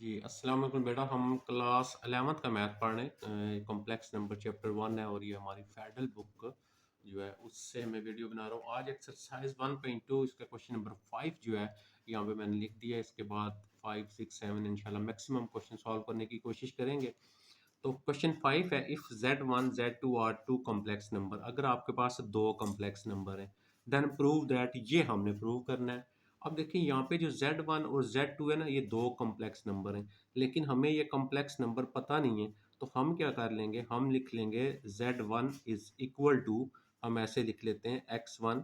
जी, अस्सलाम वालेकुम बेटा। हम क्लास 11th का मैथ पढ़ रहे हैं। कॉम्प्लेक्स नंबर चैप्टर 1 है और ये हमारी फेडरल बुक जो है उससे मैं वीडियो बना रहा हूँ। आज एक्सरसाइज 1.2 इसका क्वेश्चन नंबर 5 जो है यहाँ पे मैंने लिख दिया है। इसके बाद 5, 6, 7 इंशाल्लाह मैक्सिमम क्वेश्चन सॉल्व करने की कोशिश करेंगे। तो क्वेश्चन 5 है, if Z1 Z2 are two complex number. अगर आपके पास दो कॉम्प्लेक्स नंबर हैं देन प्रूव दैट, ये हमने प्रूव करना है। अब देखिए यहाँ पे जो Z1 और Z2 है ना, ये दो कॉम्प्लेक्स नंबर हैं, लेकिन हमें ये कॉम्प्लेक्स नंबर पता नहीं है। तो हम क्या कर लेंगे, हम लिख लेंगे Z1 इज इक्वल टू, हम ऐसे लिख लेते हैं x1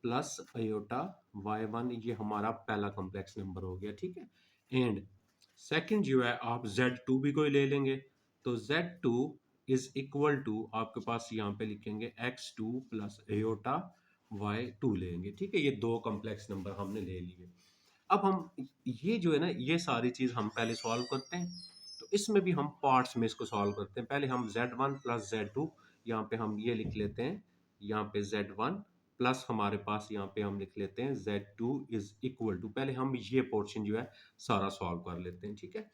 प्लस अयोटा y1। ये हमारा पहला कॉम्प्लेक्स नंबर हो गया, ठीक है। एंड सेकंड जो है आप Z2 भी कोई ले लेंगे, तो Z2 इज इक्वल टू आपके पास यहाँ पे लिखेंगे x2 प्लस अयोटा y2 लेंगे, ठीक है। ये दो कॉम्प्लेक्स नंबर हमने ले लिए। अब हम ये जो है ना, ये सारी चीज हम पहले सॉल्व करते हैं। तो इसमें भी हम पार्ट्स में इसको सॉल्व करते हैं। पहले हम Z1 प्लस Z2, यहाँ पे हम ये लिख लेते हैं, यहाँ पे Z1 प्लस हमारे पास यहाँ पे हम लिख लेते हैं Z2 इज इक्वल टू, पहले हम ये पोर्शन जो है सारा सॉल्व कर लेते हैं, ठीक है।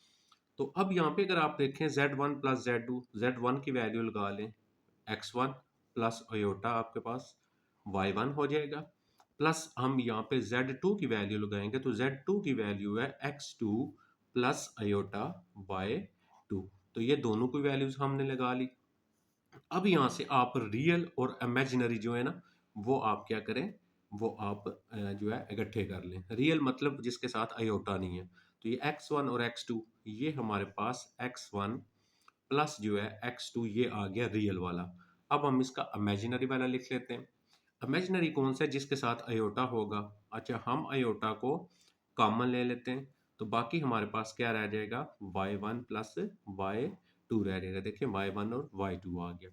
तो अब यहाँ पे अगर आप देखें Z1 प्लस Z2, Z1 की वैल्यू लगा लें x1 प्लस अयोटा आपके पास y1 हो जाएगा, प्लस हम यहाँ पे Z2 की वैल्यू लगाएंगे तो Z2 की वैल्यू है x2 प्लस अयोटा y2। तो ये दोनों की वैल्यूज हमने लगा ली। अब यहाँ से आप रियल और इमेजिनरी जो है ना, वो आप क्या करें, वो आप जो है इकट्ठे कर लें। रियल मतलब जिसके साथ अयोटा नहीं है। तो ये x1 और x2, ये हमारे पास x1 प्लस जो है x2, ये आ गया रियल वाला। अब हम इसका इमेजिनरी वाला लिख लेते हैं। इमेजिनरी कौन सा है, जिसके साथ अयोटा होगा। अच्छा, हम अयोटा को कॉमन ले लेते हैं, तो बाकी हमारे पास क्या रह जाएगा, y1 प्लस y2 रह जाएगा। देखिए y1 और y2 आ गया।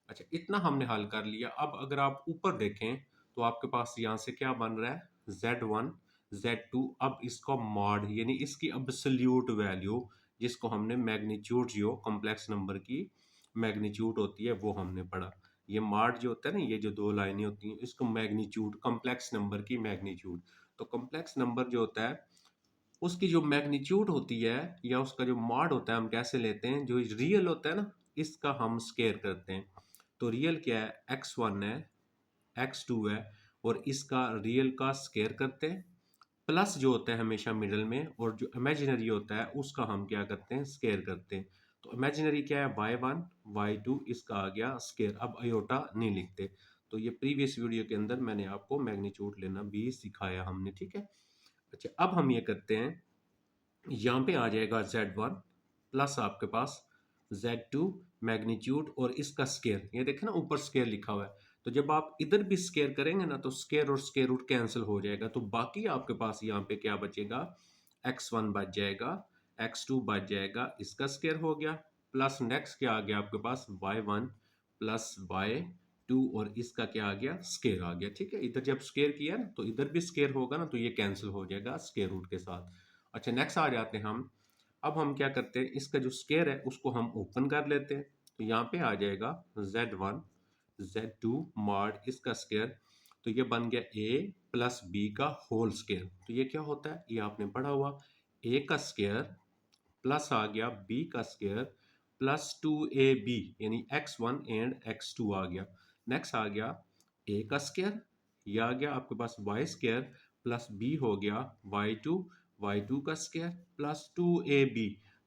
अच्छा, इतना हमने हल कर लिया। अब अगर आप ऊपर देखें तो आपके पास यहाँ से क्या बन रहा है, Z1 Z2। अब इसका मॉड यानी इसकी अब्सोल्यूट वैल्यू, जिसको हमने मैग्नीट्यूड, जो कॉम्प्लेक्स नंबर की मैग्नीट्यूड होती है वो हमने पढ़ा। ये मॉड जो होता है ना, ये जो दो लाइनें होती हैं, इसको मैग्नीट्यूड, कॉम्प्लेक्स नंबर की मैग्नीट्यूड। तो कॉम्प्लेक्स नंबर जो होता है उसकी जो मैग्नीट्यूड होती है या उसका जो मॉड होता है, हम कैसे लेते हैं, जो रियल होता है ना, इसका हम स्केयर करते हैं। तो रियल क्या है, x1 है, x2 है, और इसका रियल का स्केयर करते हैं। प्लस जो होता है हमेशा मिडल में, और जो इमेजिनरी होता है उसका हम क्या करते हैं, स्केयर करते हैं। तो इमेजिनरी क्या है, y1 y2, इसका आ गया स्केयर। अब अयोटा नहीं लिखते। तो ये प्रीवियस वीडियो के अंदर मैंने आपको मैग्नीट्यूड लेना भी सिखाया हमने, ठीक है। अच्छा, अब हम ये करते हैं, यहाँ पे आ जाएगा Z1 प्लस आपके पास Z2 मैग्नीट्यूड और इसका स्केयर। ये देखें ना, ऊपर स्केयर लिखा हुआ है। तो जब आप इधर भी स्केयर करेंगे ना, तो स्केयर और स्केयर रूट कैंसिल हो जाएगा। तो बाकी आपके पास यहाँ पे क्या बचेगा, x1 बच जाएगा, x2 बच जाएगा, इसका स्केयर हो गया, प्लस नेक्स्ट क्या आ गया आपके पास, y1 प्लस y2, और इसका क्या आ गया, स्केयर आ गया, ठीक है। इधर जब स्केयर किया ना, तो इधर भी स्केयर होगा ना, तो ये कैंसिल हो जाएगा स्केयर रूट के साथ। अच्छा, नेक्स्ट आ जाते हैं हम। अब हम क्या करते हैं, इसका जो स्केयर है उसको हम ओपन कर लेते हैं। तो यहाँ पे आ जाएगा Z1 Z2 मॉड इसका स्केयर। तो ये बन गया a प्लस बी का होल स्केयर। तो ये क्या होता है, ये आपने पढ़ा हुआ, a का स्केयर प्लस आ गया b का स्केयर प्लस 2ab, यानी x1 एंड x2 आ गया। नेक्स्ट आ गया a का स्केयर, ये आ गया आपके पास y स्केयर प्लस b हो गया y2, y2 का स्केयर प्लस 2ab,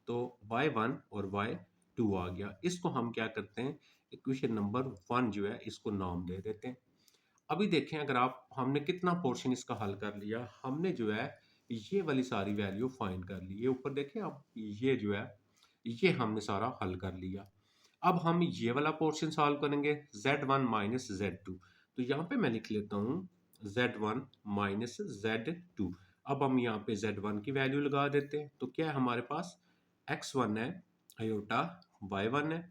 तो y1 और y2 आ गया। इसको हम क्या करते हैं, इक्वेशन नंबर 1 जो है इसको नाम दे देते हैं। अभी देखें, अगर आप, हमने कितना पोर्शन इसका हल कर लिया, हमने जो है ये वाली सारी वैल्यू फाइंड कर ली। ये ऊपर देखें आप, ये जो है ये हमने सारा हल कर लिया। अब हम ये वाला पोर्शन सॉल्व करेंगे, Z1 माइनस Z2। तो यहाँ पे मैं लिख लेता हूँ Z1 माइनस Z2। अब हम यहाँ पे Z1 की वैल्यू लगा देते हैं। तो क्या है हमारे पास, x1 है, अयोटा y1 है,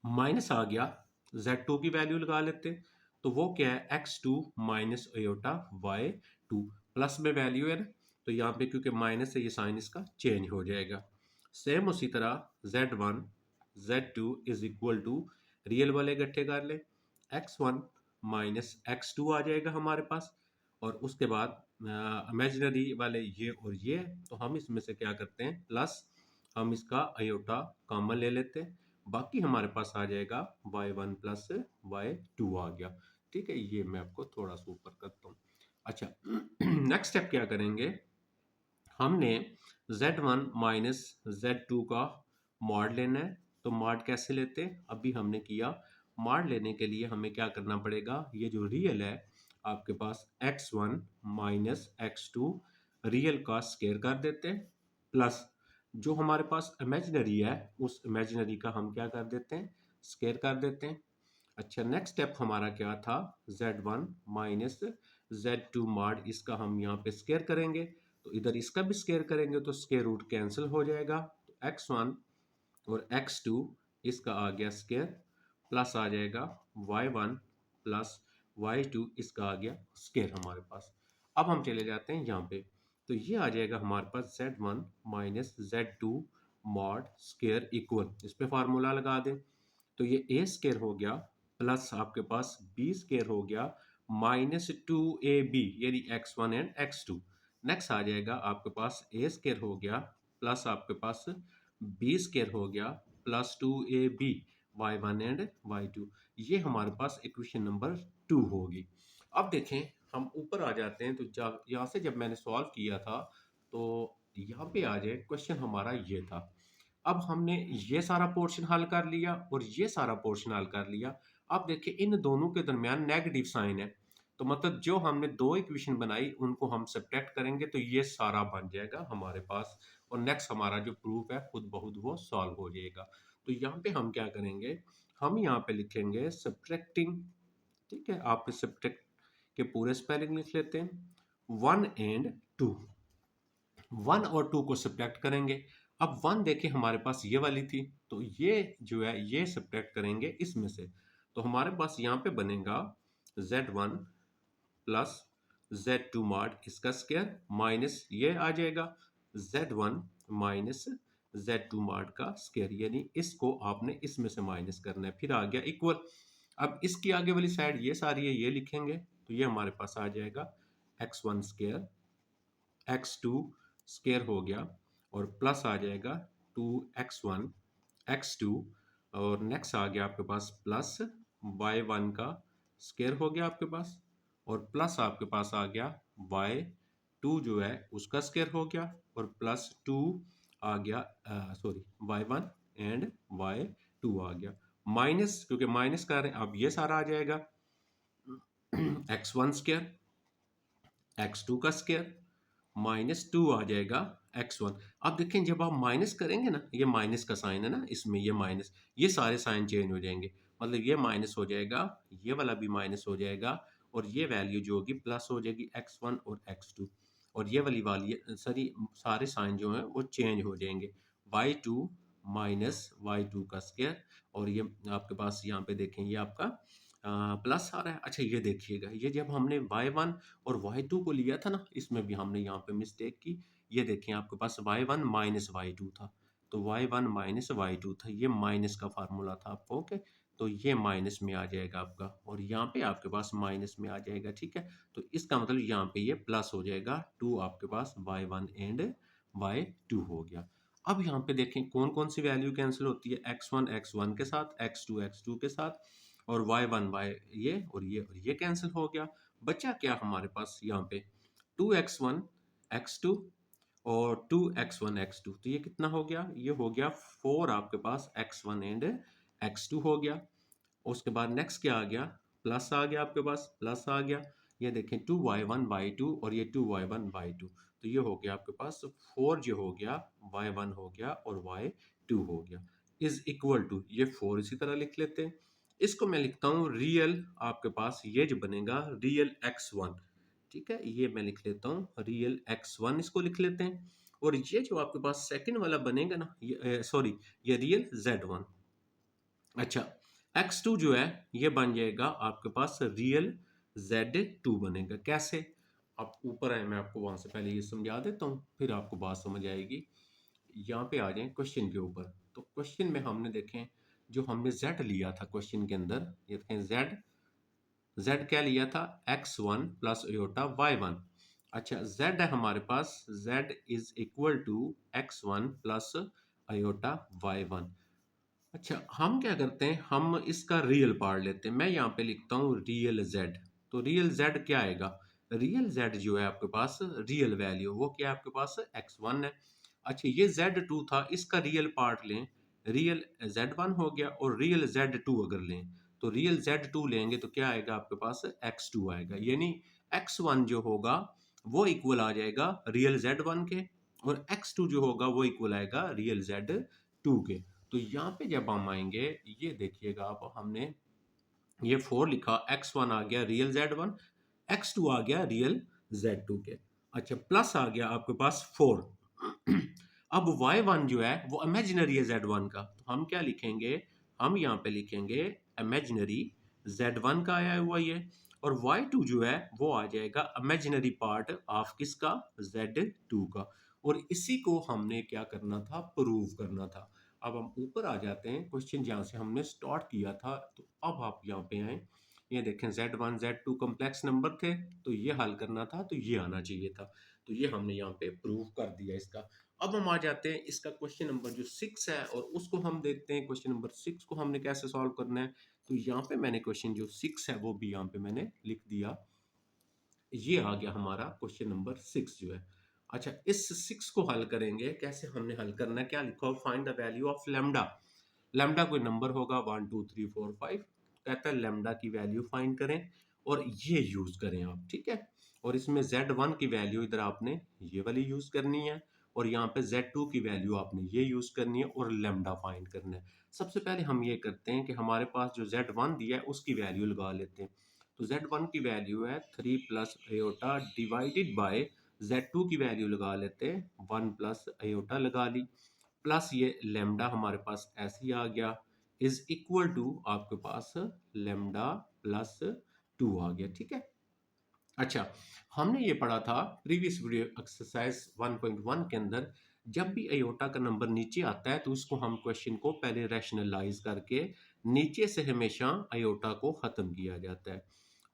माइनस आ गया, Z2 की वैल्यू लगा लेते हैं। तो वो क्या है, x2 minus iota y2, plus में वैल्यू है ना, तो यहाँ पे क्योंकि माइनस है, ये साइन इसका चेंज हो जाएगा। सेम उसी तरह Z1 Z2 is equal to, real वाले इकट्ठे कर ले, x1 माइनस x2 आ जाएगा हमारे पास, और उसके बाद इमेजिनरी वाले ये और ये, तो हम इसमें से क्या करते हैं प्लस, हम इसका आयोटा कॉमन ले लेते हैं, बाकी हमारे पास आ जाएगा y1 प्लस y2 आ गया। ठीक है, ये मैं आपको थोड़ा सा ऊपर करता हूँ। अच्छा नेक्स्ट स्टेप क्या करेंगे, हमने z1 माइनस z2 का मॉड लेना है। तो मॉड कैसे लेते हैं, अभी हमने किया। मॉड लेने के लिए हमें क्या करना पड़ेगा, ये जो रियल है आपके पास x1 माइनस x2 रियल का स्केयर कर देते हैं, प्लस जो हमारे पास इमेजिनरी है उस इमेजिनरी का हम क्या कर देते हैं, स्केयर कर देते हैं। अच्छा नेक्स्ट स्टेप हमारा क्या था, z1 माइनस z2 मॉड, इसका हम यहाँ पे स्केयर करेंगे, तो इधर इसका भी स्केयर करेंगे तो स्केयर रूट कैंसिल हो जाएगा, तो x1 और x2 इसका आ गया स्केयर, प्लस आ जाएगा y1 प्लस y2 इसका आ गया स्केयर हमारे पास। अब हम चले जाते हैं यहाँ पे, तो ये आ जाएगा हमारे पास z1 minus z2 mod square equal, इस पे फार्मूला लगा दें, तो ये ए स्केयर हो गया प्लस आपके पास बी स्केयर हो गया माइनस 2ab यानी x1 एंड x2। नेक्स्ट आ जाएगा आपके पास ए स्केयर हो गया प्लस आपके पास बी स्केयर हो गया plus 2ab y1 and y2। ये हमारे पास इक्वेशन नंबर 2 होगी। अब देखें हम ऊपर आ जाते हैं, तो यहाँ से जब मैंने सॉल्व किया था तो यहाँ पे आ जाए क्वेश्चन हमारा ये था। अब हमने ये सारा पोर्शन हल कर लिया और ये सारा पोर्शन हल कर लिया। अब देखिए इन दोनों के दरमियान नेगेटिव साइन है, तो मतलब जो हमने दो इक्वेशन बनाई उनको हम सब्ट्रैक्ट करेंगे तो ये सारा बन जाएगा हमारे पास, और नेक्स्ट हमारा जो प्रूफ है खुद ब खुद वो सॉल्व हो जाएगा। तो यहाँ पे हम क्या करेंगे, हम यहाँ पे लिखेंगे सब्ट्रैक्टिंग। ठीक है, आप सब्ट्रैक्ट के पूरे स्पेलिंग लिख लेते हैं, 1 एंड 2, 1 और 2 को सब्ट्रैक्ट करेंगे। अब 1 देखिए हमारे पास ये वाली थी, तो ये जो है ये सब्ट्रैक्ट करेंगे इसमें से, तो हमारे पास यहाँ पे बनेगा z1 प्लस z2 मॉड इसका स्क्वायर माइनस ये आ जाएगा z1 माइनस z2 मॉड का स्क्वायर, यानी इसको आपने इसमें से माइनस करना है, फिर आ गया इक्वल। अब इसकी आगे वाली साइड ये सारी है ये लिखेंगे, तो ये हमारे पास आ जाएगा x1 स्क्वायर x2 स्क्वायर हो गया और प्लस आ जाएगा 2x1 x2, और नेक्स्ट आ गया आपके पास प्लस y1 का स्क्वायर हो गया आपके पास, और प्लस आपके पास आ गया y2 जो है उसका स्क्वायर हो गया, और प्लस 2 आ गया सॉरी y1 एंड y2 आ गया, माइनस क्योंकि माइनस कर रहे हैं अब ये सारा आ जाएगा x1 स्क्वायर x2 का स्क्वायर माइनस 2 आ जाएगा x1। अब देखें जब आप माइनस करेंगे ना, ये माइनस का साइन है ना इसमें, ये माइनस, ये सारे साइन चेंज हो जाएंगे, मतलब ये माइनस हो जाएगा, ये वाला भी माइनस हो जाएगा, और ये वैल्यू जो होगी प्लस हो जाएगी x1 और x2, और ये वाली सारी सारे साइन जो हैं वो चेंज हो जाएंगे, y2 माइनस y2 का स्क्वायर, और ये आपके पास यहाँ पे देखें ये आपका प्लस आ रहा है। अच्छा ये देखिएगा, ये जब हमने y1 और y2 को लिया था ना, इसमें भी हमने यहाँ पे मिस्टेक की, ये देखें आपके पास y1 माइनस y2 था, तो y1 माइनस y2 था, ये माइनस का फार्मूला था आपको, ओके, तो ये माइनस में आ जाएगा आपका, और यहाँ पे आपके पास माइनस में आ जाएगा, ठीक है, तो इसका मतलब यहाँ पे ये प्लस हो जाएगा 2 आपके पास y1 एंड y2 हो गया। अब यहाँ पे देखें कौन कौन सी वैल्यू कैंसिल होती है, x1 x1 के साथ, x2 x2 के साथ, और y1 y ये और ये कैंसिल हो गया, बचा क्या हमारे पास यहाँ पे 2x1 x2 और 2x1 x2, तो ये कितना हो गया, ये हो गया 4 आपके पास x1 एंड x2 हो गया। उसके बाद नेक्स्ट क्या आ गया, प्लस आ गया आपके पास, प्लस आ गया, ये देखें 2y1 y2 और ये 2y1 y2, तो ये हो गया आपके पास 4 जो हो गया y1 हो गया और y2 हो गया इज इक्वल टू, ये 4 इसी तरह लिख लेते हैं, इसको मैं लिखता हूँ रियल आपके पास ये जो बनेगा रियल x1, ठीक है, ये मैं लिख लेता हूँ रियल x1 इसको लिख लेते हैं, और ये जो आपके पास सेकंड वाला बनेगा ना, ये सॉरी ये रियल z1। अच्छा x2 जो है ये बन जाएगा आपके पास रियल z2 बनेगा, कैसे, आप ऊपर आए मैं आपको वहां से पहले ये समझा देता हूँ फिर आपको बात समझ आएगी। यहाँ पे आ जाए क्वेश्चन के ऊपर, तो क्वेश्चन में हमने देखें जो हमने z लिया था क्वेश्चन के अंदर, ये देखें z क्या लिया था x1 प्लस आयोटा y1, अच्छा, z है हमारे पास, z is equal to x1 plus iota y1। अच्छा, हम क्या करते हैं, हम इसका रियल पार्ट लेते हैं। मैं यहाँ पे लिखता हूँ रियल z। तो रियल z क्या आएगा, रियल z जो है आपके पास रियल वैल्यू वो क्या है आपके पास x1 है। अच्छा, ये z2 था, इसका रियल पार्ट लें, रियल z1 हो गया, और रियल z2 अगर लें तो रियल z2 लेंगे तो क्या आएगा आपके पास x2 आएगा। यानी x1 जो होगा वो इक्वल आ जाएगा रियल z1 के, और x2 जो होगा वो इक्वल आएगा रियल z2 के। तो यहाँ पे जब हम आएंगे, ये देखिएगा आप, हमने ये 4 लिखा, x1 आ गया रियल z1, x2 आ गया रियल z2 के। अच्छा, प्लस आ गया आपके पास 4। अब y1 जो है वो इमेजिनरी है z1 का, तो हम क्या लिखेंगे, हम यहाँ पे लिखेंगे इमेजिनरी z1 का आया हुआ ये, और y2 जो है वो आ जाएगा इमेजिनरी पार्ट ऑफ किसका, z2 का। और इसी को हमने क्या करना था, प्रूव करना था। अब हम ऊपर आ जाते हैं, क्वेश्चन जहाँ से हमने स्टार्ट किया था, तो अब आप यहाँ पे आए, ये देखें z1 z2 कॉम्प्लेक्स नंबर थे, तो ये हल करना था, तो ये आना चाहिए था, तो ये हमने यहाँ पे प्रूव कर दिया इसका। अब हम आ जाते हैं इसका क्वेश्चन नंबर जो 6 है, और उसको हम देखते हैं क्वेश्चन नंबर 6 को हमने कैसे सॉल्व करना है। तो यहाँ पे मैंने क्वेश्चन जो 6 है वो भी यहाँ पे मैंने लिख दिया। ये आ गया हमारा क्वेश्चन नंबर 6 जो है। अच्छा, इस 6 को हल करेंगे, कैसे हमने हल करना है, क्या लिखा हो, find the value of lambda. Lambda कोई नंबर होगा 1 2 3 4 5, कहता है लेमडा की वैल्यू फाइंड करें, और ये यूज करें आप, ठीक है। और इसमें z1 की वैल्यू इधर आपने ये वाली यूज करनी है, और यहाँ पे z2 की वैल्यू आपने ये यूज करनी है, और लेमडा फाइंड करना है। सबसे पहले हम ये करते हैं कि हमारे पास जो z1 दिया है उसकी वैल्यू लगा लेते हैं। तो z1 की वैल्यू है 3 plus iota divided by z2 की वैल्यू लगा लेते हैं 1 प्लस अयोटा लगा ली, प्लस ये लेमडा हमारे पास ऐसे ही आ गया, इज इक्वल टू आपके पास लेमडा प्लस 2 आ गया, ठीक है। अच्छा, हमने ये पढ़ा था प्रीवियस वीडियो एक्सरसाइज 1.1 के अंदर, जब भी अयोटा का नंबर नीचे आता है तो उसको हम क्वेश्चन को पहले रैशनलाइज करके नीचे से हमेशा अयोटा को खत्म किया जाता है।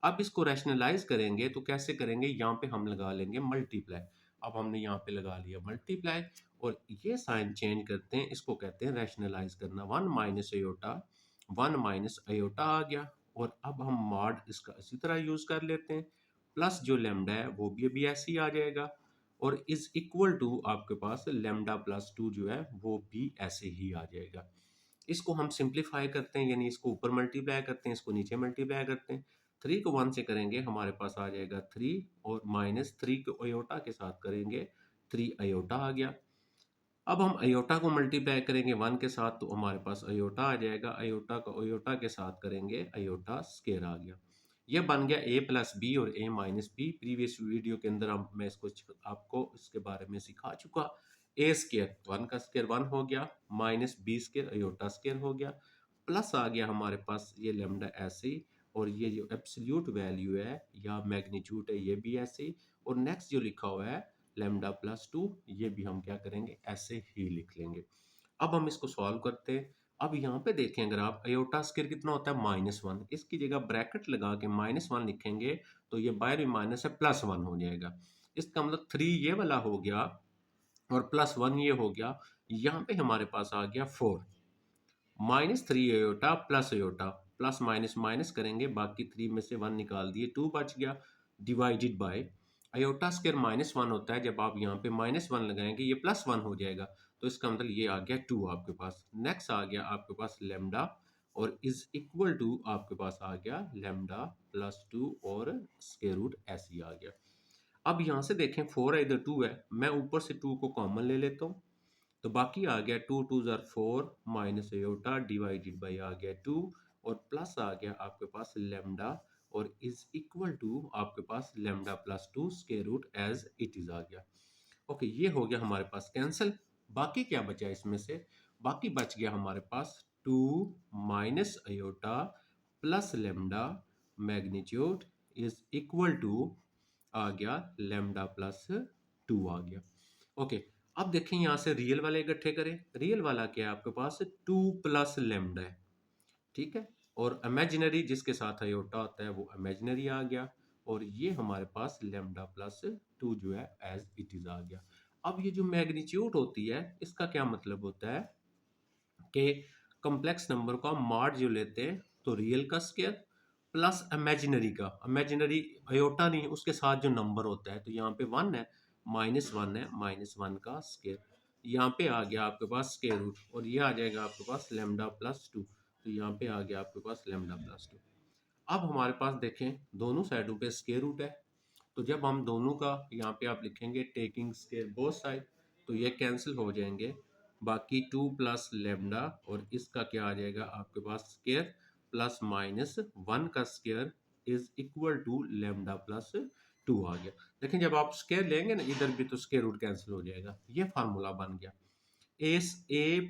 अब इसको रैशनलाइज करेंगे तो कैसे करेंगे, यहाँ पे हम लगा लेंगे मल्टीप्लाई। अब हमने यहाँ पे लगा लिया मल्टीप्लाई, और ये साइन चेंज करते हैं, इसको कहते हैं रैशनलाइज करना। 1 माइनस अयोटा, 1 माइनस अयोटा आ गया, और अब हम मॉड इसका इसी तरह यूज कर लेते हैं, प्लस जो लेमडा है वो भी अभी ऐसे ही आ जाएगा, और इज इक्वल टू आपके पास लेमडा प्लस 2 जो है वो भी ऐसे ही आ जाएगा। इसको हम सिंप्लीफाई करते हैं, यानी इसको ऊपर मल्टीप्लाई करते हैं, इसको नीचे मल्टीप्लाई करते हैं। 3 को 1 से करेंगे हमारे पास आ जाएगा 3, और माइनस 3 को अयोटा के साथ करेंगे 3 अयोटा आ गया। अब हम अयोटा को मल्टीप्लाई करेंगे 1 के साथ, तो हमारे पास अयोटा आ जाएगा, अयोटा को अयोटा के साथ करेंगे अयोटा स्केयर आ गया। यह बन गया a प्लस बी और a minus b. Previous video के अंदर मैं इसको आपको इसके बारे में सिखा चुका। a स्केयर 1 का स्केयर 1 हो गया, minus b square iota square हो गया, प्लस आ गया हमारे पास ये लेमडा ऐसे ही, और ये जो एब्सोल्यूट वैल्यू है या मैग्नीट्यूड है ये भी ऐसे ही, और नेक्स्ट जो लिखा हुआ है लेमडा प्लस 2, ये भी हम क्या करेंगे ऐसे ही लिख लेंगे। अब हम इसको सॉल्व करते हैं। अब यहाँ पे देखें, अगर आप अयोटा स्क्वायर कितना होता है -1, इसकी जगह ब्रैकेट लगा के -1 लिखेंगे तो ये बाहर भी माइनस है, +1 हो जाएगा। इसका मतलब 3 ये वाला हो गया, और +1 ये हो गया। यहाँ पे हमारे पास आ गया 4, -3 अयोटा plus iota, plus minus minus करेंगे, बाकी 3 में से 1 निकाल दिए, 2 बच गया, डिवाइडेड बाय अयोटा स्क्वायर -1 होता है, जब आप यहाँ पे -1 लगाएंगे ये +1 हो जाएगा, तो इसका मतलब ये आ गया 2 आपके पास। नेक्स्ट आ गया आपके पास लेमडा, और इज इक्वल टू आपके पास आ गया लेमडा प्लस 2, और स्क्वायर रूट ऐसे ही आ गया। अब यहाँ से देखें 4 है, इधर 2 है, मैं ऊपर से 2 को कॉमन ले लेता हूँ, तो बाकी आ गया 2 2 ज़र 4 माइनस अयोटा डिवाइडेड बाई आ गया 2, और प्लस आ गया आपके पास लेमडा, और इज इक्वल टू आपके पास lambda plus 2 square root as it is आ गया। ओके, ये हो गया हमारे पास कैंसिल। बाकी क्या बचा इसमें से, बाकी बच गया हमारे पास 2 minus iota plus lambda magnitude is equal to आ गया लेमडा प्लस 2 आ गया। ओके, अब देखें यहाँ से रियल वाले इकट्ठे करें। रियल वाला क्या है आपके पास 2 प्लस लेमडा है, ठीक है, और इमेजिनरी जिसके साथ अयोटा होता है वो इमेजिनरी आ गया, और ये हमारे पास लेमडा प्लस 2 जो है एज इट इज आ गया। अब ये जो मैग्नीट्यूड होती है इसका क्या मतलब होता है कि कॉम्प्लेक्स नंबर का मॉड जो लेते हैं तो रियल का स्क्वायर प्लस इमेजिनरी का, इमेजिनरी अयोटा नहीं उसके साथ जो नंबर होता है, तो यहाँ पे 1 है, -1 है, -1 का स्क्वायर, यहाँ पे आ गया आपके पास स्क्वायर रूट, और ये आ जाएगा आपके पास लेमडा प्लस 2, तो यहाँ पे आ गया आपके पास लेमडा प्लस 2। अब हमारे पास देखें दोनों साइडों पे स्क्वायर रूट है, तो जब हम दोनों का यहाँ पे आप लिखेंगे टेकिंग स्क्वायर बोथ साइड, तो ये कैंसिल हो जाएंगे, बाकी 2 प्लस लेमडा, और इसका क्या आ जाएगा आपके पास स्क्वायर प्लस -1 का square is equal to lambda plus 2 आ गया। लेकिन जब आप स्क्वायर लेंगे ना इधर भी तो स्क्वायर रूट कैंसिल हो जाएगा, ये फार्मूला बन गया ए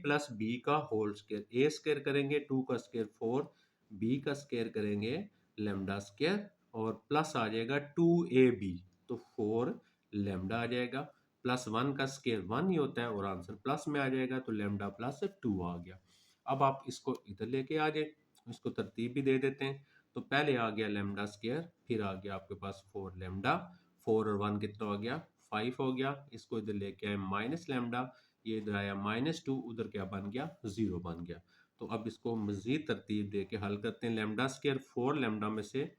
प्लस बी का होल स्क्वायर, ए स्क्वायर करेंगे 2 का स्क्वायर 4, बी का स्क्वायर करेंगे लेमडा स्क्वायर, और प्लस आ जाएगा 2ab, तो 4 लेमडा आ जाएगा, प्लस 1 का स्क्वायर 1 ही होता है और आंसर प्लस में आ जाएगा, तो लेमडा प्लस 2 आ गया। अब आप इसको इधर लेके आ जाए, इसको तरतीब भी दे देते हैं, तो पहले आ गया लेमडा स्क्वायर, फिर आ गया आपके पास 4 लेमडा, 4 और 1 कितना हो गया 5 हो गया, इसको इधर लेके आए माइनस लेमडा, ये इधर आया -2, उधर क्या बन गया 0 बन गया। तो अब इसको मजीद तरतीब दे के हल करते हैं, लेमडा स्क्वायर 4 लेमडा में से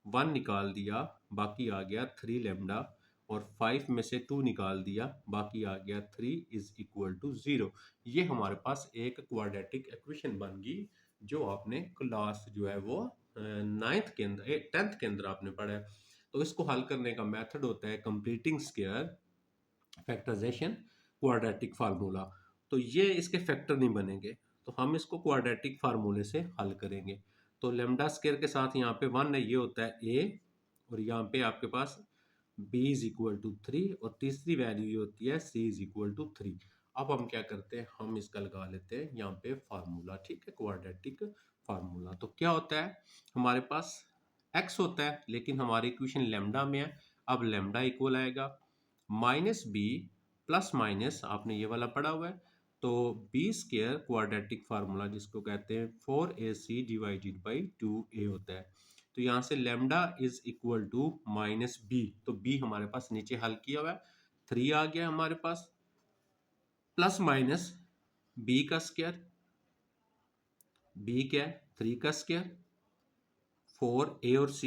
1 निकाल दिया, बाकी आ गया 3 लेमडा, और 5 में से 2 निकाल दिया, बाकी आ गया 3 इज इक्वल टू 0। ये हमारे पास एक क्वाड्रेटिक इक्वेशन बन गई, जो आपने क्लास जो है वो 9th के अंदर 10th के अंदर आपने पढ़ा है। तो इसको हल करने का मेथड होता है completing square factorization quadratic formula. तो ये इसके फैक्टर नहीं बनेंगे, तो हम इसको क्वाड्रेटिक फार्मूले से हल करेंगे। तो लेमडा स्क्वायर के साथ यहाँ पे 1 है, ये होता है ए, और यहाँ पे आपके पास b इज इक्वल टू 3, और तीसरी वैल्यू ये होती है c इज इक्वल टू 3। अब हम क्या करते हैं, हम इसका लगा लेते हैं यहाँ पे फार्मूला, ठीक है, क्वाड्रेटिक फार्मूला। तो क्या होता है हमारे पास x होता है, लेकिन हमारी इक्वेशन लेमडा में है, अब लेमडा इक्वल आएगा -b प्लस माइनस, आपने ये वाला पढ़ा हुआ है, तो बी स्क्वायर क्वाड्रेटिक फार्मूला जिसको कहते हैं 4ac डिवाइडेड बाई 2a होता है। तो यहाँ से lambda is equal to -b, तो b हमारे पास नीचे हल किया हुआ है, 3 आ गया हमारे पास, प्लस माइनस b का स्क्वायर, b क्या है 3 का स्क्वायर, 4a और c,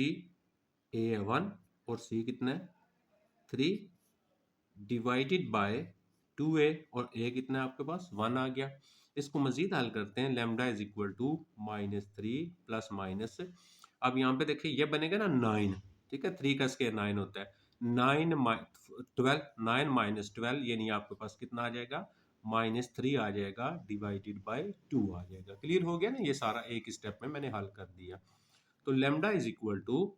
a है 1 और c कितना है 3, डिवाइडेड बाय 2a, और a कितना है आपके पास 1 आ गया। इसको मजीद हल करते हैं, lambda is equal to -3 plus minus, अब यहाँ पे देखिए ये बनेगा ना 9, ठीक है, 3 का स्क्वायर 9 होता है, 9 माइनस 12 यानी आपके पास कितना आ जाएगा -3 आ जाएगा, डिवाइडेड बाय 2 आ जाएगा। क्लियर हो गया ना, ये सारा एक स्टेप में मैंने हल कर दिया। तो lambda is equal to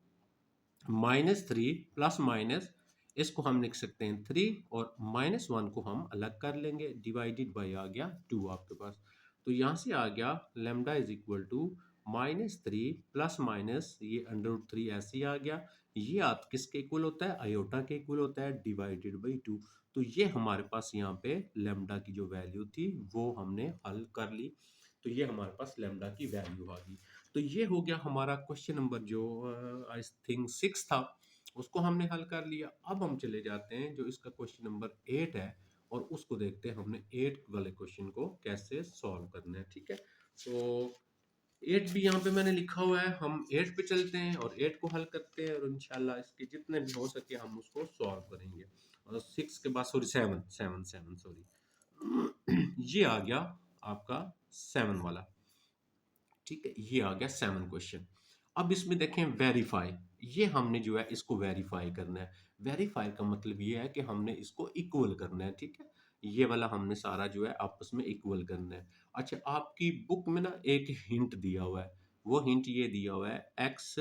-3 plus minus, इसको हम लिख सकते हैं 3, और -1 को हम अलग कर लेंगे, डिवाइडेड बाय आ गया 2 आपके पास। तो यहाँ से आ गया lambda is equal to -3 plus minus ये √3 ऐसे ही आ गया, ये आप किसके इक्वल होता है अयोटा के इक्वल होता है, डिवाइडेड बाई 2। तो ये हमारे पास यहाँ पे लेमडा की जो वैल्यू थी वो हमने हल कर ली, तो ये हमारे पास लेमडा की वैल्यू आ गई। तो ये हो गया हमारा क्वेश्चन नंबर जो आई थिंक 6 था, उसको हमने हल कर लिया। अब हम चले जाते हैं जो इसका क्वेश्चन नंबर 8 है, और उसको देखते हैं हमने 8 वाले क्वेश्चन को कैसे सॉल्व करना है, ठीक है। तो 8 भी यहाँ पे मैंने लिखा हुआ है, हम 8 पे चलते हैं और 8 को हल करते हैं, और इंशाल्लाह इसके जितने भी हो सके हम उसको सॉल्व करेंगे। और 6 के बाद सॉरी 7 सॉरी ये आ गया आपका 7 वाला, ठीक है, ये आ गया 7 क्वेश्चन। अब इसमें देखें वेरीफाई, ये हमने जो है इसको वेरीफाई करना है। वेरीफाई का मतलब ये है कि हमने इसको इक्वल करना है, ठीक है, ये वाला हमने सारा जो है आपस में इक्वल करना है। अच्छा, आपकी बुक में ना एक हिंट दिया हुआ है, वो हिंट ये दिया हुआ है एक्स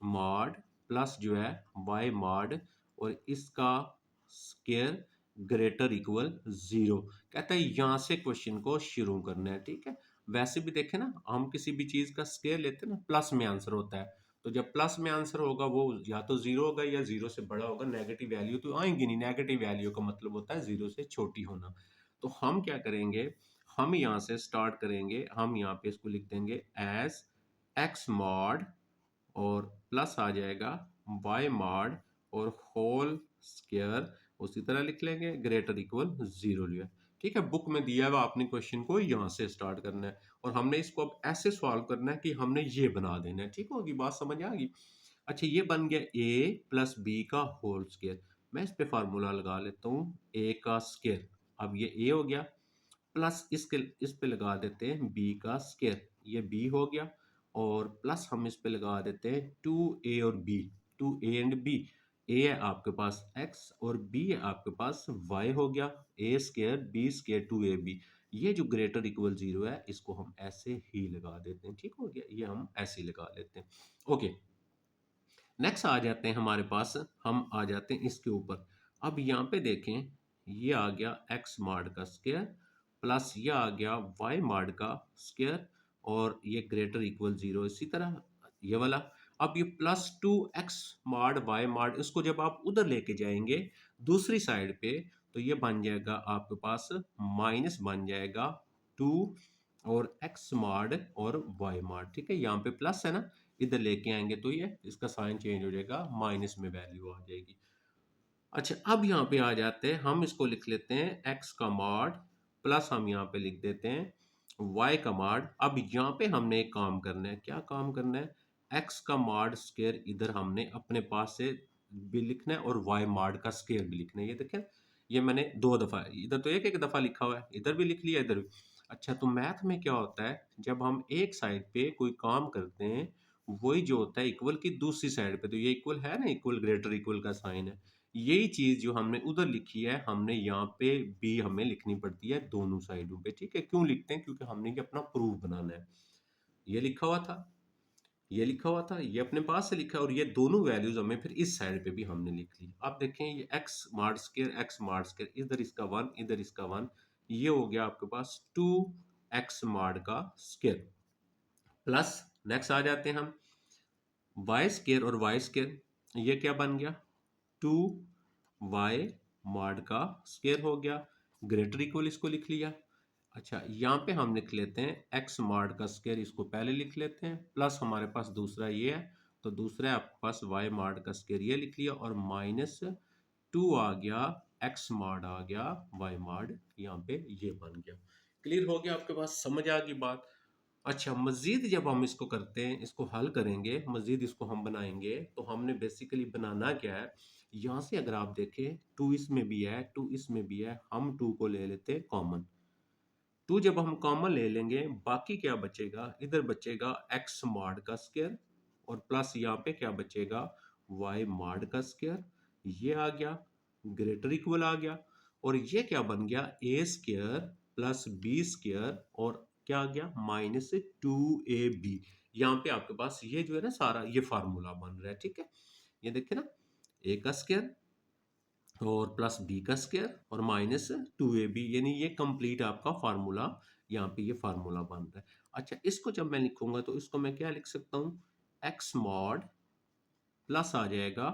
मॉड प्लस जो है वाई मॉड, और इसका स्क्वायर ग्रेटर इक्वल 0, कहता है यहाँ से क्वेश्चन को शुरू करना है, ठीक है। वैसे भी देखें ना, हम किसी भी चीज का स्क्वायर लेते हैं ना प्लस में आंसर होता है, तो जब प्लस में आंसर होगा वो या तो 0 होगा या 0 से बड़ा होगा, नेगेटिव वैल्यू तो आएंगी नहीं, नेगेटिव वैल्यू का मतलब होता है 0 से छोटी होना। तो हम क्या करेंगे, हम यहाँ से स्टार्ट करेंगे, हम यहाँ पे इसको लिख देंगे एज एक्स मॉड, और प्लस आ जाएगा वाई मॉड, और होल स्क्वायर उसी तरह लिख लेंगे, ग्रेटर इक्वल 0 लिया। ठीक है, बुक में दिया हुआ आपने क्वेश्चन को यहाँ से स्टार्ट करना है और हमने इसको अब ऐसे सॉल्व करना है कि हमने ये बना देना है। ठीक होगी बात, समझ आ गई। अच्छा, ये बन गया a प्लस बी का होल स्क्वायर। मैं इस पे फार्मूला लगा लेता हूँ a का स्क्वायर। अब ये a हो गया, प्लस इस पे लगा देते हैं b का स्क्वायर, ये b हो गया, और प्लस हम इस पे लगा देते हैं 2a और b, 2a and b। a है आपके पास x और b है आपके पास y हो गया, a square b square 2ab। ये जो ग्रेटर इक्वल 0 है इसको हम ऐसे ही लगा देते हैं। ठीक हो गया, ये हम ऐसे ही लगा लेते हैं। ओके, नेक्स्ट आ जाते हैं हमारे पास, हम आ जाते हैं इसके ऊपर। अब यहाँ पे देखें, ये आ गया x माड का स्क्वायर प्लस ये आ गया y माड का स्क्वायर, और ये ग्रेटर इक्वल 0 इसी तरह ये वाला। अब ये प्लस 2x माड y माड, इसको जब आप उधर लेके जाएंगे दूसरी साइड पे, तो ये बन जाएगा आपके पास माइनस बन जाएगा 2 और x माड और y माड। ठीक है, यहाँ पे प्लस है ना, इधर लेके आएंगे तो ये इसका साइन चेंज हो जाएगा, माइनस में वैल्यू आ जाएगी। अच्छा, अब यहाँ पे आ जाते हैं, हम इसको लिख लेते हैं x का मॉड प्लस हम यहाँ पे लिख देते हैं y का मॉड। अब यहाँ पे हमने एक काम करना है, क्या काम करना है, x का मॉड स्क्वायर इधर हमने अपने पास से भी लिखना है और y मॉड का स्क्वायर भी लिखना है। ये देखें, ये मैंने 2 दफा, इधर तो एक एक दफा लिखा हुआ है, इधर भी लिख लिया, इधर भी। अच्छा, तो मैथ में क्या होता है, जब हम एक साइड पे कोई काम करते हैं, वही जो होता है इक्वल की दूसरी साइड पे, तो ये इक्वल है ना, इक्वल ग्रेटर इक्वल का साइन है। यही चीज जो हमने उधर लिखी है, हमने यहाँ पे भी हमें लिखनी पड़ती है दोनों साइडों पे। ठीक है, क्यों लिखते हैं, क्योंकि हमने ये अपना प्रूफ बनाना है। ये लिखा हुआ था, ये लिखा हुआ था, ये अपने पास से लिखा है, और ये दोनों वैल्यूज हमें फिर इस साइड पे भी हमने लिख ली। अब देखें, ये एक्स मार्ड स्क्वायर, एक्स मार्ड स्क्वायर, इधर इसका 1 इधर इसका 1, ये हो गया आपके पास 2x मार्ड का स्क्वायर प्लस, नेक्स्ट आ जाते हैं हम वाई स्क्वायर और वाई स्क्वायर, ये क्या बन गया 2y मॉड का स्क्वायर हो गया, ग्रेटर इक्वल इसको लिख लिया। अच्छा, यहाँ पे हम लिख लेते हैं x मॉड का स्क्वायर, इसको पहले लिख लेते हैं, प्लस हमारे पास दूसरा ये है, तो दूसरा है आपके पास y मॉड का स्क्वायर, ये लिख लिया, और माइनस 2 आ गया, x मॉड आ गया, y मॉड यहाँ पे ये बन गया। क्लियर हो गया आपके पास, समझ आ गई बात। अच्छा, मज़ीद जब हम इसको करते हैं, इसको हल करेंगे, मज़ीद इसको हम बनाएंगे, तो हमने बेसिकली बनाना क्या है, यहाँ से अगर आप देखें 2 इसमें भी है, 2 इसमें भी है, हम 2 को ले लेते हैं कॉमन। 2 जब हम कॉमन ले लेंगे, बाकी क्या बचेगा, इधर बचेगा x मॉड का स्क्वायर, और प्लस यहाँ पे क्या बचेगा, y मॉड का स्क्वायर, ये आ गया, ग्रेटर इक्वल आ गया, और ये क्या बन गया, a square plus b square, और क्या आ गया, माइनस 2ab। यहाँ पे आपके पास ये जो है ना सारा ये फार्मूला बन रहा है। ठीक है, ये देखे ना, a का स्क्वायर और प्लस बी का स्क्वायर और माइनस 2ab, यानी ये कंप्लीट आपका फार्मूला, यहाँ पे ये फार्मूला बन रहा है। अच्छा, इसको जब मैं लिखूंगा तो इसको मैं क्या लिख सकता हूँ, एक्स मॉड प्लस आ जाएगा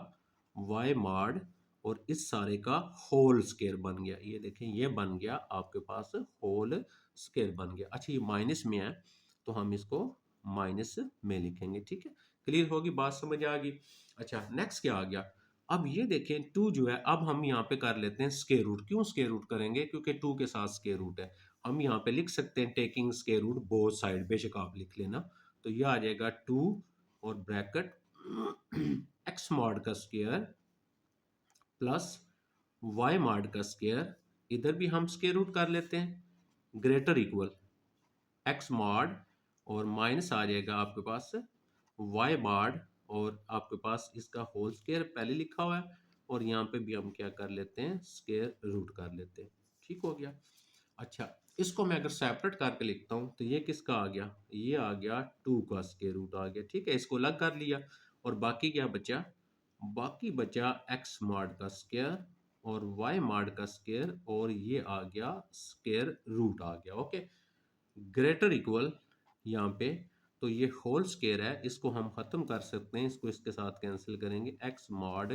वाई मॉड, और इस सारे का होल स्क्वायर बन गया। ये देखें, ये बन गया आपके पास होल स्क्वायर बन गया। अच्छा, ये माइनस में है तो हम इसको माइनस में लिखेंगे। ठीक है, क्लियर होगी बात, समझ आ गई। अच्छा, नेक्स्ट क्या आ गया, अब ये देखें 2 जो है, अब हम यहाँ पे कर लेते हैं स्क्वायर रूट। क्यों स्क्वायर रूट करेंगे, क्योंकि 2 के साथ स्क्वायर रूट है। हम यहाँ पे लिख सकते हैं taking square root both side, बेशक आप लिख लेना, तो ये आ जाएगा 2 और ब्रैकेट एक्स मॉड का स्क्वायर प्लस वाई मॉड का स्क्वायर, इधर भी हम स्क्वायर रूट कर लेते हैं, ग्रेटर इक्वल एक्स मॉड, और माइनस आ जाएगा आपके पास वाई मॉड, और आपके पास इसका होल स्क्वायर पहले लिखा हुआ है, और यहाँ पे भी हम क्या कर लेते हैं, स्क्वायर रूट कर लेते हैं। ठीक हो गया। अच्छा, इसको मैं अगर सेपरेट करके लिखता हूँ तो ये किसका आ गया, ये आ गया 2 का स्क्वायर रूट आ गया। ठीक है, इसको अलग कर लिया, और बाकी क्या बचा, बाकी बचा एक्स मॉड का स्क्वायर और वाई मॉड का स्क्वायर, और ये आ गया स्क्वायर रूट आ गया। ओके, ग्रेटर इक्वल यहाँ पे, तो ये होल स्क्वायर है, इसको हम खत्म कर सकते हैं, इसको इसके साथ कैंसिल करेंगे, x mod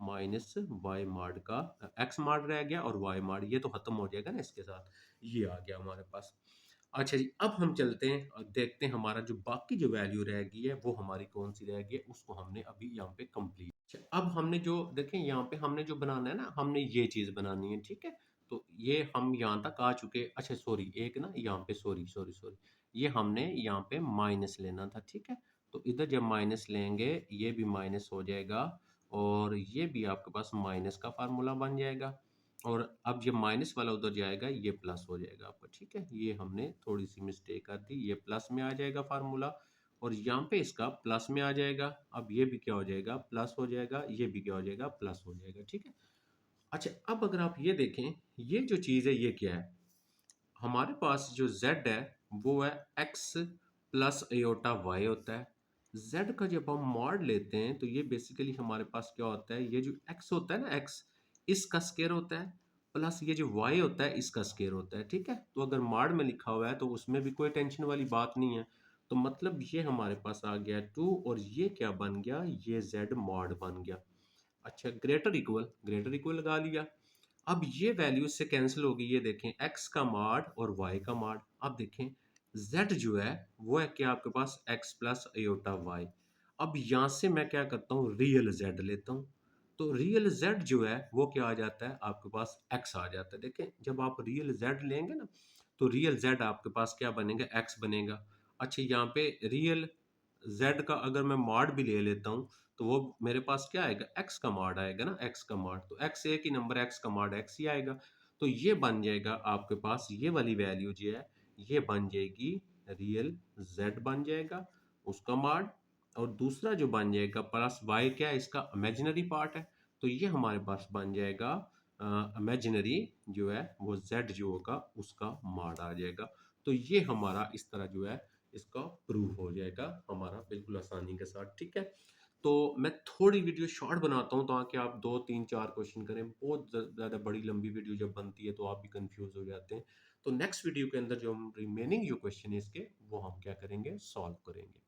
minus y mod का, एक्स मॉड रह गया और वाई मॉड, ये तो खत्म हो जाएगा ना इसके साथ, ये आ गया हमारे पास। अच्छा जी, अब हम चलते हैं और देखते हैं हमारा जो बाकी जो वैल्यू रह गई है वो हमारी कौन सी रह गई है, उसको हमने अभी यहाँ पे कंप्लीट अच्छा, अब हमने जो देखें यहाँ पे हमने जो बनाना है ना, हमने ये चीज़ बनानी है, ठीक है? तो ये हम यहाँ तक आ चुके। अच्छा सॉरी, एक ना यहाँ पे सॉरी सॉरी सॉरी, ये हमने यहाँ पे माइनस लेना था, ठीक है? तो इधर जब माइनस लेंगे ये भी माइनस हो जाएगा और ये भी आपके पास माइनस का फार्मूला बन जाएगा और अब जब माइनस वाला उधर जाएगा ये प्लस हो जाएगा आपका, ठीक है? ये हमने थोड़ी सी मिस्टेक कर दी, ये प्लस में आ जाएगा फार्मूला और यहाँ पे इसका प्लस में आ जाएगा। अब ये भी क्या हो जाएगा, प्लस हो जाएगा, ये भी क्या हो जाएगा, प्लस हो जाएगा, ठीक है? अच्छा, अब अगर आप ये देखें, ये जो चीज़ है ये क्या है? हमारे पास जो z है वो है x प्लस एयोटा y होता है। z का जब हम मॉड लेते हैं तो ये बेसिकली हमारे पास क्या होता है, ये जो x होता है ना, x इसका स्केयर होता है प्लस ये जो y होता है इसका स्केयर होता है, ठीक है? तो अगर मॉड में लिखा हुआ है तो उसमें भी कोई टेंशन वाली बात नहीं है। तो मतलब ये हमारे पास आ गया 2 और ये क्या बन गया, ये z मॉड बन गया। अच्छा, ग्रेटर इक्वल लगा लिया। अब ये वैल्यू इससे कैंसिल होगी, ये देखें x का मॉड और y का मॉड। अब देखें z जो है वो है क्या आपके पास x प्लस अयोटा y। अब यहाँ से मैं क्या करता हूँ, रियल z लेता हूँ। तो रियल z जो है वो क्या आ जाता है आपके पास, x आ जाता है। देखें जब आप रियल z लेंगे ना तो रियल z आपके पास क्या बनेगा, x बनेगा। अच्छा, यहाँ पे रियल z का अगर मैं मॉड भी ले लेता हूँ तो वो मेरे पास क्या आएगा, x का मॉड आएगा ना, x का मॉड। तो x एक ही नंबर, x का मॉड x ही आएगा। तो ये बन जाएगा आपके पास, ये वाली वैल्यू जो है ये बन जाएगी रियल z बन जाएगा उसका मॉड। और दूसरा जो बन जाएगा प्लस y क्या है, इसका इमेजिनरी पार्ट है। तो ये हमारे पास बन जाएगा इमेजिनरी जो है वो z जो होगा उसका मॉड आ जाएगा। तो ये हमारा इस तरह जो है इसका प्रूफ हो जाएगा हमारा बिल्कुल आसानी के साथ, ठीक है? तो मैं थोड़ी वीडियो शॉर्ट बनाता हूँ ताकि आप 2 3 4 क्वेश्चन करें। बहुत ज़्यादा बड़ी लंबी वीडियो जब बनती है तो आप भी कंफ्यूज हो जाते हैं। तो नेक्स्ट वीडियो के अंदर जो हम रिमेनिंग जो क्वेश्चन है इसके वो हम क्या करेंगे, सॉल्व करेंगे।